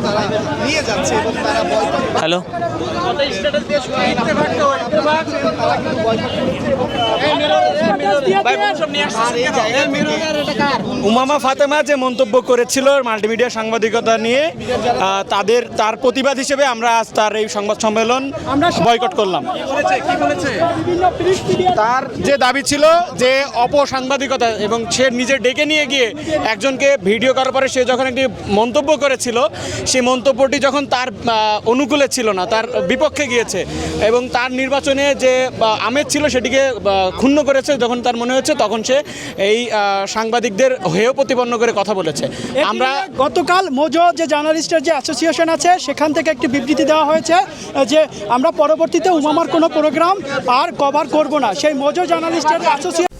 তারা নিয়ে যাচ্ছে এবং তারা বয়কট হ্যালো উমামা ফাতেমা যে মন্তব্য করেছিল মাল্টিমিডিয়া সাংবাদিকতা নিয়ে তার প্রতিবাদ হিসেবে আমরা আজ তার এই সংবাদ সম্মেলন বয়কট করলাম। তার যে দাবি ছিল যে অপসাংবাদিকতা এবং সে নিজে ডেকে নিয়ে গিয়ে একজনকে ভিডিও করার পরে সে যখন একটি মন্তব্য করেছিল সেই মন্তব্যটি যখন তার অনুকূলে ছিল না, তার বিপক্ষে গিয়েছে এবং তার নির্বাচনে যে আমেজ ছিল সেটিকে ক্ষুণ্ণ করেছে যখন তার মনে হচ্ছে, তখন সে এই সাংবাদিকদের হেয় প্রতিপন্ন করে কথা বলেছে। আমরা গতকাল মোজো যে জার্নালিস্টের যে অ্যাসোসিয়েশন আছে সেখান থেকে একটি বিবৃতি দেওয়া হয়েছে যে আমরা পরবর্তীতে উমামার কোনো প্রোগ্রাম আর কভার করব না। সেই মোজো জার্নালিস্টের অ্যাসোসিয়েশন